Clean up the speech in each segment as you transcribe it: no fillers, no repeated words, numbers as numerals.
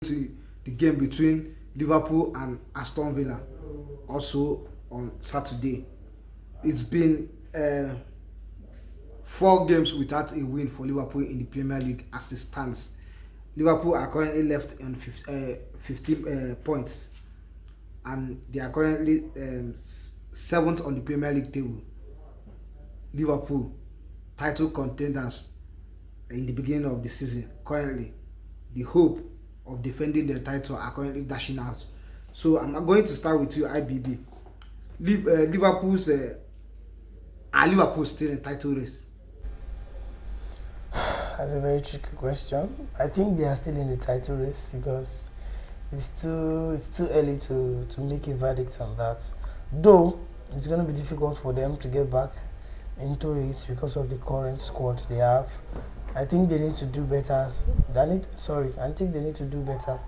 to the game between Liverpool and Aston Villa also on Saturday. It's been 4 games without a win for Liverpool in the Premier League as it stands. Liverpool are currently left on 15 points, and they are currently seventh on the Premier League table. Liverpool, title contenders in the beginning of the season, currently the hope of defending their title are currently dashing out. So I'm going to start with you, IBB. Are Liverpool still in title race? That's a very tricky question. I think they are still in the title race because it's too early to make a verdict on that. Though it's going to be difficult for them to get back into it because of the current squad they have. I think they need to do better. I think they need to do better.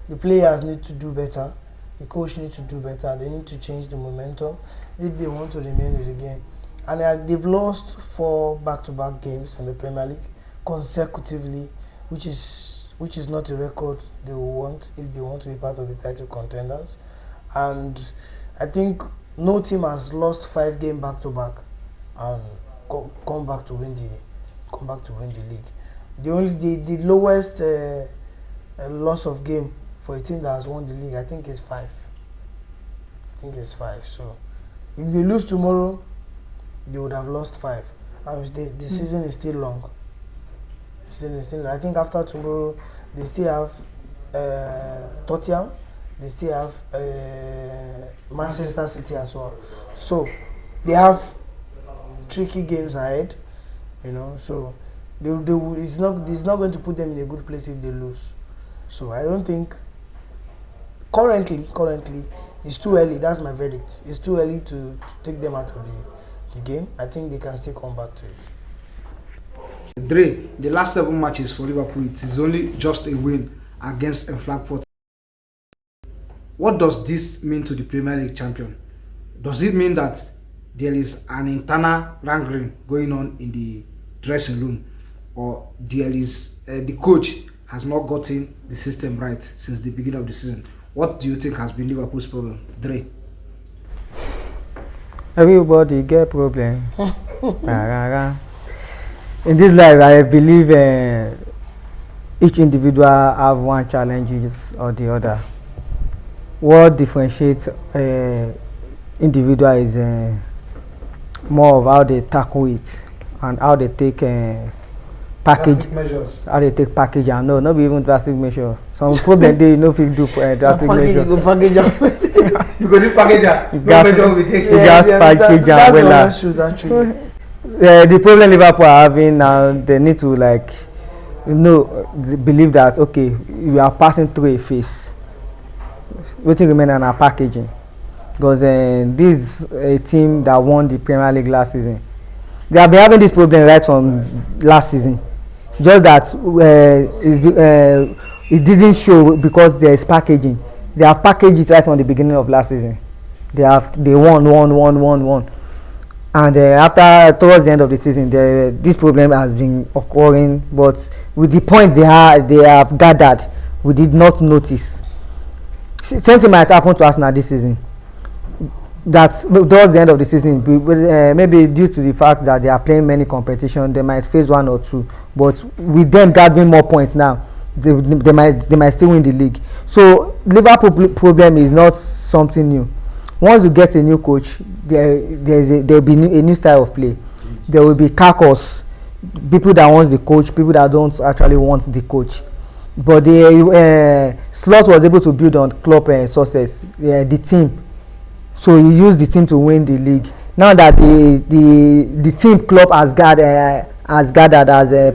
The players need to do better. The coach needs to do better. They need to change the momentum if they want to remain with the game. And they've lost 4 back-to-back games in the Premier League consecutively, which is not a record they will want if they want to be part of the title contenders. And I think no team has lost 5 games back-to-back and come back to win the league. The lowest loss of game for a team that has won the league, I think, is 5. So if they lose tomorrow, they would have lost 5. And the season is still long. I think after tomorrow, they still have Tottenham. They still have Manchester City as well. So they have tricky games ahead, so it's not going to put them in a good place if they lose. So I don't think currently it's too early. That's my verdict. It's too early to take them out of the game. I think they can still come back to it. Dre, the last 7 matches for Liverpool, it is only just a win against Frankfurt. What does this mean to the Premier League champion? Does it mean that there is an internal wrangling going on in the dressing room, or there is the coach has not gotten the system right since the beginning of the season? What do you think has been Liverpool's problem, Dre? Everybody get problem. In this life, I believe each individual have one challenges or the other. What differentiates individual is more of how they tackle it and how they take package measures. How they take package and not be even drastic measure. Some problem they no fit do drastic measure. You go package You go do package. You just package that's well. That's true. Actually. The problem Liverpool are having now, they need to believe that okay, we are passing through a phase. Waiting remain on our packaging. Because this is a team that won the Premier League last season. They have been having this problem right from last season. Just that it didn't show because there is packaging. They have packaged it right from the beginning of last season. They won. And after towards the end of the season, this problem has been occurring. But with the point they have gathered, we did not notice. Same thing might happen to Arsenal this season. That towards the end of the season, maybe due to the fact that they are playing many competitions, they might face 1 or 2. But with them gathering more points now, they might still win the league. So Liverpool problem is not something new. Once you get a new coach, there will be a new style of play. There will be carcass, people that want the coach, people that don't actually want the coach. But the Slot was able to build on Klopp success, the team. So he used the team to win the league. Now that the team Klopp has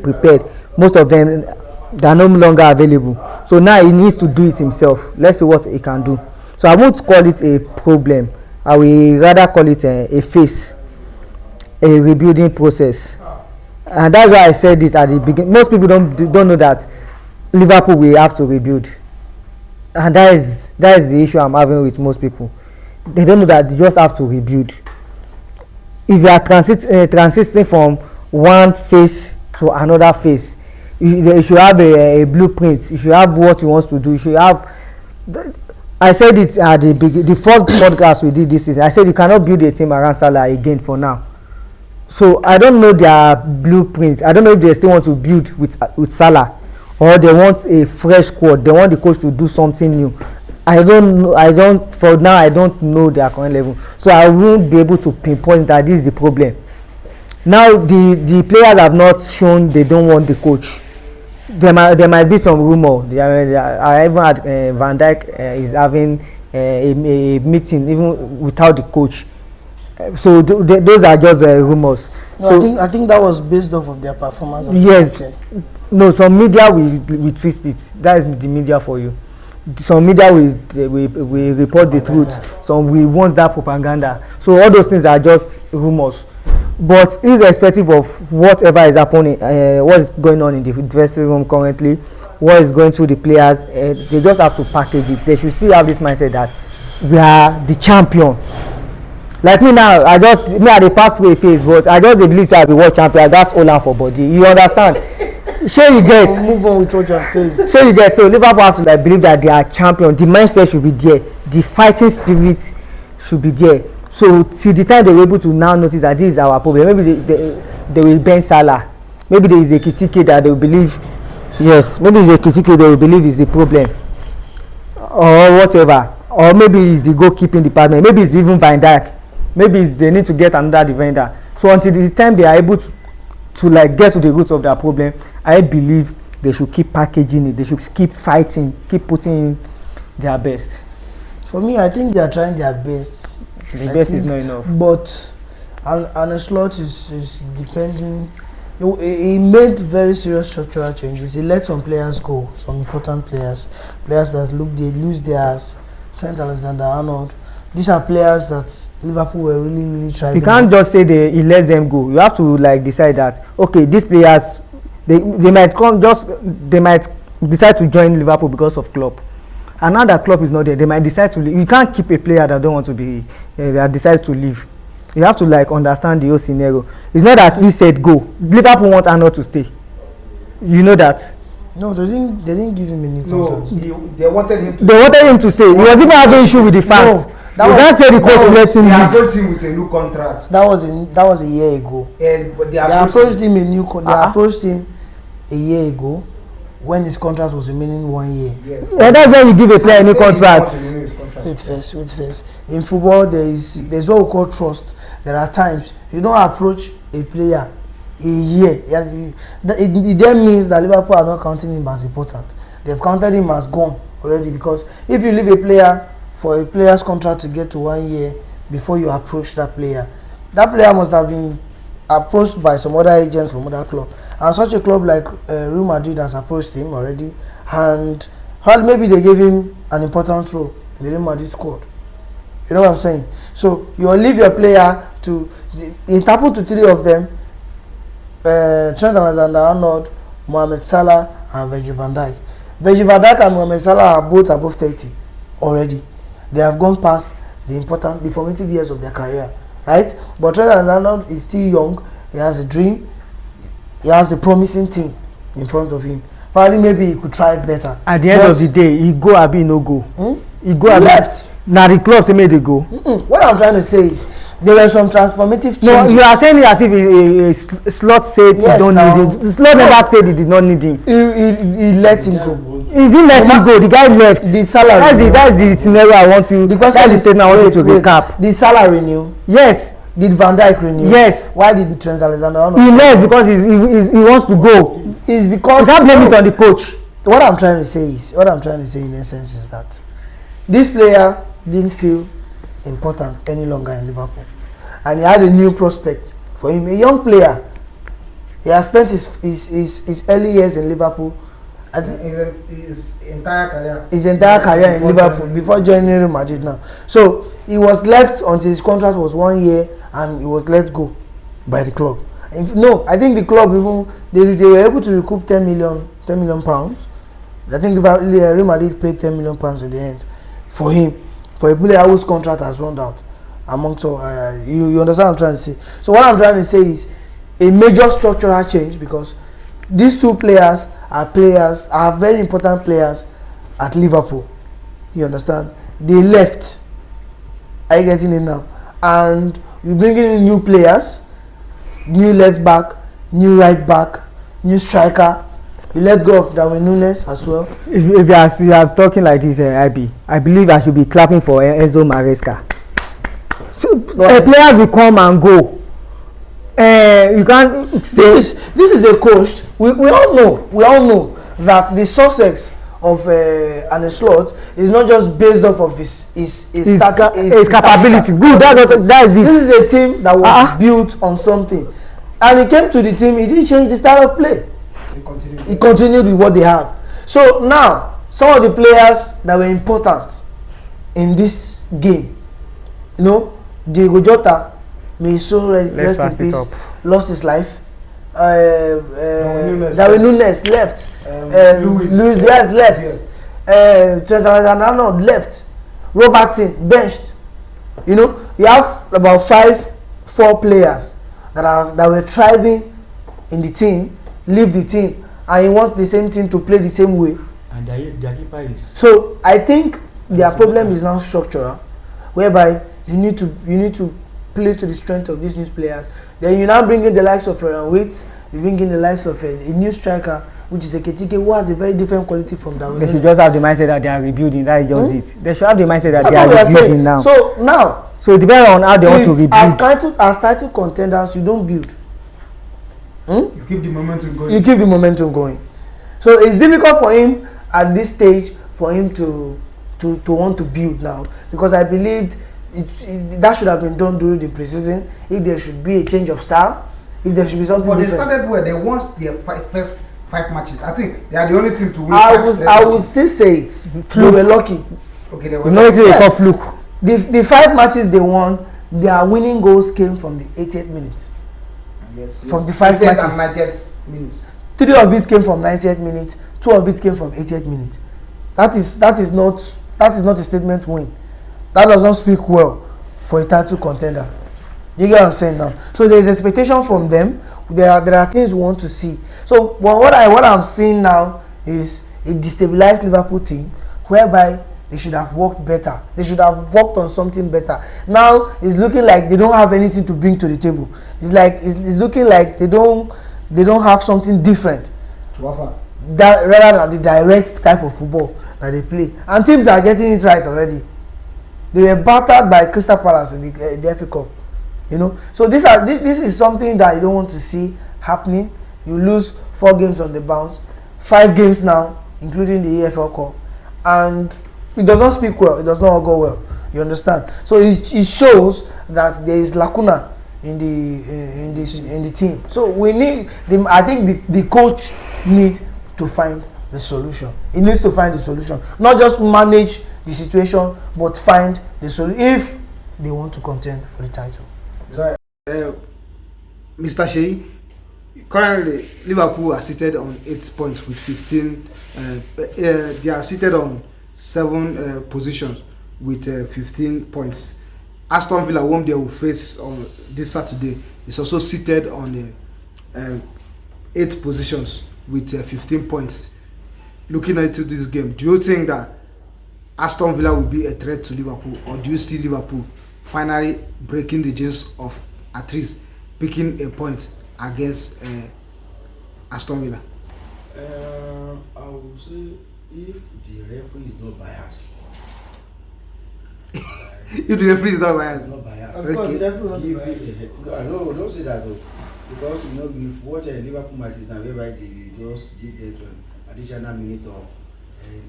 prepared, most of them they are no longer available. So now he needs to do it himself. Let's see what he can do. So I won't call it a problem. I will rather call it a phase, a rebuilding process. And that's why I said it at the beginning. Most people don't know that Liverpool will have to rebuild, and that is the issue I'm having with most people. They don't know that they just have to rebuild. If you are transiting from one phase to another phase, you should have a blueprint. You should have what he wants to do. You should have. I said it at the first podcast we did this season. I said you cannot build a team around Salah again for now. So I don't know their blueprint. I don't know if they still want to build with Salah, or they want a fresh squad. They want the coach to do something new. I don't know. For now, I don't know their current level. So I won't be able to pinpoint that this is the problem. Now the players have not shown they don't want the coach. There might be some rumor. I even had Van Dijk is having a meeting even without the coach. So those are just rumors. No, so I think that was based off of their performance. Yes. No, some media will twist it. That is the media for you. Some media will report the truth. Some will want that propaganda. So all those things are just rumors. But irrespective of whatever is happening, what is going on in the dressing room currently, what is going through the players, they just have to package it. They should still have this mindset that we are the champion. Like me now, I dey pass through a phase, but I just dey believe say I be world champion. That's all I'm for body. You understand? Sure you get. We'll move on with what you're saying. Sure you get. So Liverpool have to believe that they are champion. The mindset should be there. The fighting spirit should be there. So till the time they were able to now notice that this is our problem, maybe they will bend Salah. Maybe there is a Kitike that they will believe. Yes, maybe it's a Kitike they will believe is the problem, or whatever. Or maybe it's the goalkeeping department. Maybe it's even Van Dijk. Maybe they need to get another defender. So until the time they are able to like get to the root of their problem, I believe they should keep packaging it. They should keep fighting, keep putting in their best. For me, I think they are trying their best. The best is not enough. But and a slot is depending. He made very serious structural changes. He let some players go, some important players that they lose theirs. Trent Alexander-Arnold. These are players that Liverpool were really trying. You can't just say he let them go. You have to like decide that okay, these players they might decide to join Liverpool because of Klopp. And now that Klopp is not there, they might decide to leave. You can't keep a player that don't want to be that decides to leave. You have to like understand the whole scenario. It's not that he said go. Liverpool want Arnold to stay. You know that. No, they didn't give him any contract. No, they wanted him to. They wanted him to stay. He was even having issue with the fans. No. You can't say the coach let him leave. They leave. approached him with a new contract. That was a year ago. But they approached him approached him a year ago when his contract was remaining 1 year. Yes. Yeah, that's when you give a player any contract. Wait first. In football, there's what we call trust. There are times you don't approach a player a year. It then means that Liverpool are not counting him as important. They've counted him as gone already, because if you leave a player for a player's contract to get to 1 year before you approach that player must have been approached by some other agents from other club, and such a club like Real Madrid has approached him already, and maybe they gave him an important role in the Real Madrid squad. You know what I'm saying? So you leave your player to it happened to 3 of them: Trent Alexander-Arnold, Mohamed Salah, and Virgil van Dijk. Virgil van Dijk and Mohamed Salah are both above 30 already. They have gone past the formative years of their career, right? But Trent Alexander-Arnold is still young. He has a dream. He has a promising team in front of him. Probably maybe he could try better. At the end of the day, he go abi no go. He go abi left. Now the club say make they go. What I'm trying to say is there were some transformative changes. No, you are saying it as if a slot said yes, he don't need him. The slot never said he did not need him. He let him go. He didn't let him go. The guy left. The salary. That's the scenario I want you. That's the statement I want you to recap. Did Salah renew? Yes. Did Van Dijk renew? Yes. Why did Trent Alexander-Arnold? He left because he wants to go. It's because you can't blame it on the coach. What I'm trying to say in essence is that this player didn't feel important any longer in Liverpool, and he had a new prospect for him, a young player. He has spent his early years in Liverpool, his entire career in Liverpool before joining Real Madrid now. So he was left until his contract was 1 year, and he was let go by the club. No, I think the club even they were able to recoup 10 million pounds. I think Real Madrid paid 10 million pounds in the end for him, for a player whose contract has run out. Amongst you understand what I'm trying to say? So what I'm trying to say is a major structural change, because these two players are very important players at Liverpool. You understand? They left. Are you getting it now? And you bring in new players, new left back, new right back, new striker. You let go of Darwin Núñez as well. If you are talking like this, I believe I should be clapping for Enzo Maresca. So players will come and go. You can't say this is a coach. We all know that the success of an slot is not just based off of his capabilities. Good, that's it. This is a team that was built on something, and he came to the team. He didn't change the style of play. He continued with what they have. So now some of the players that were important in this game, you know, Diego Jota, may his soul rest in peace, lost his life. Darwin Núñez left. Luis Diaz left. Trent Alexander-Arnold left. Robertson benched. You know, you have about 4 players that were thriving in the team, leave the team, and you want the same team to play the same way. And their keeper is. So I think their problem is now structural, whereby you need to play to the strength of these new players. Then you now bring in the likes of Waits, you bring in the likes of a new striker, which is a Ketike, who has a very different quality from Darwin. They should just have the mindset that they are rebuilding. That is just it. They should have the mindset that they are rebuilding now. So it depends on how they want to rebuild. As title contenders, you don't build. You keep the momentum going. You keep the momentum going. So it's difficult for him at this stage for him to want to build now, because I believed that should have been done during the preseason. If there should be a change of style, if there should be something different. But they started where they won their first 5 matches. I think they are the only team to win. I would still say it. They were lucky. Okay, they were lucky. Yes. Fluke. The 5 matches they won, their winning goals came from the 80th minute. Yes. From the 5 matches. 90th minutes. 3 of it came from 90th minute. 2 of it came from 80th minute. That is not a statement win. That does not speak well for a title contender. You get what I'm saying now? So there is expectation from them. There are things we want to see. So what I'm seeing now is a destabilized Liverpool team, whereby they should have worked better. They should have worked on something better. Now it's looking like they don't have anything to bring to the table. It's looking like they don't have something different to offer. That rather than the direct type of football that they play. And teams are getting it right already. They were battered by Crystal Palace in the FA Cup. You know, so this is something that you don't want to see happening. You lose 4 games on the bounce, 5 games now, including the EFL Cup, and it does not speak well. It does not go well. You understand? So it shows that there is lacuna in the team. So we need them. I think the coach needs to find the solution. He needs to find the solution, not just manage the situation, but find the solution if they want to contend for the title. Mr. Shei, currently Liverpool are seated on 8 points with 15. They are seated on 7 positions with 15 points. Aston Villa, whom they will face on this Saturday, is also seated on 8 positions with 15 points. Looking into this game, do you think that Aston Villa will be a threat to Liverpool, or do you see Liverpool finally breaking the jinx of at least picking a point against Aston Villa? I would say if the referee is not biased. If the referee is not biased. Not biased. Of course, the referee no, don't say that though. Because you know, we've watched Liverpool matches now whereby they just give them an additional minute of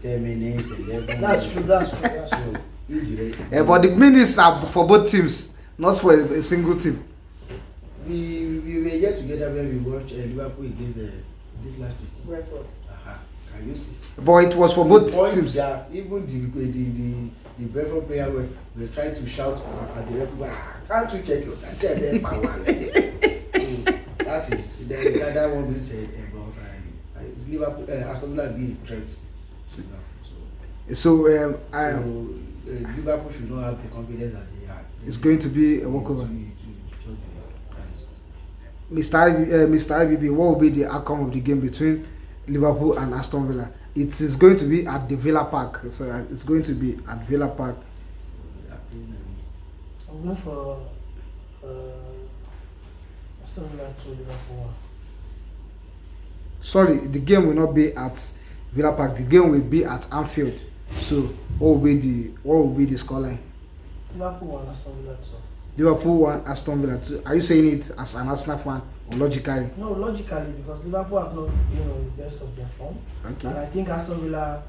10 minutes, 11 That's true. So, but the minutes are for both teams, not for a single team. We were here together when we watched Liverpool against this last week. Brentford. Can you see? But it was for both teams. That even the Brentford player were trying to shout at the referee, can't you check your time? Tell them power. That is the other one we said about Liverpool, Aston Villa being threat to Liverpool. So Liverpool should not have the confidence that they have. It's going to be a walkover. Mr. IBB, what will be the outcome of the game between Liverpool and Aston Villa? It is going to be at the Villa Park. So it's going to be at Villa Park. I'm going for Aston Villa 2, Liverpool 1. Sorry, the game will not be at Villa Park. The game will be at Anfield. So what will be the scoreline? Liverpool 1, Aston Villa 2. Liverpool 1, Aston Villa 2. Are you saying it as an Arsenal fan or logically? No, logically, because Liverpool have not been on the best of their form. Okay. And I think Aston Villa,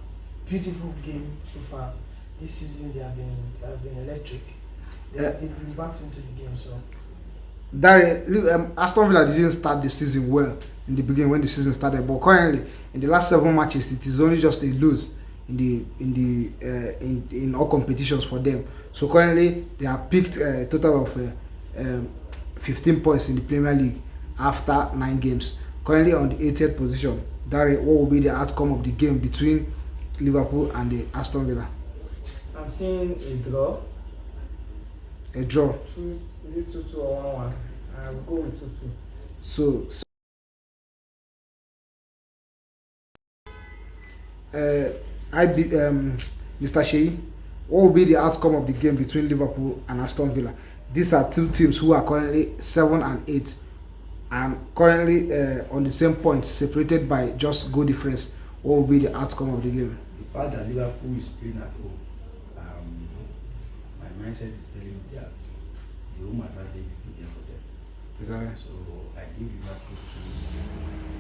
beautiful game so far. This season they have been electric. They've been back into the game, so. Aston Villa didn't start the season well in the beginning when the season started, but currently in the last 7 matches it is only just a lose in all competitions for them. So currently they have picked a total of 15 points in the Premier League after 9 games. Currently on the 80th position. Dari, what will be the outcome of the game between Liverpool and the Aston Villa? I'm seeing a draw. A draw. Is it 2-2 or 1-1? I'll go with 2-2. So Mr. Shea, what will be the outcome of the game between Liverpool and Aston Villa? These are two teams who are currently 7 and 8 and currently on the same points, separated by just goal difference. What will be the outcome of the game? The fact that Liverpool is playing at home, my mindset is telling me that the home advantage will be there for them. Is that right? So I give Liverpool 2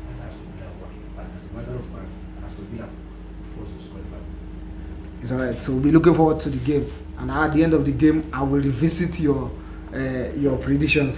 and Aston Villa 1. But as a matter of fact, Aston Villa will forced to score Liverpool. It's alright. So we'll be looking forward to the game, and at the end of the game, I will revisit your predictions.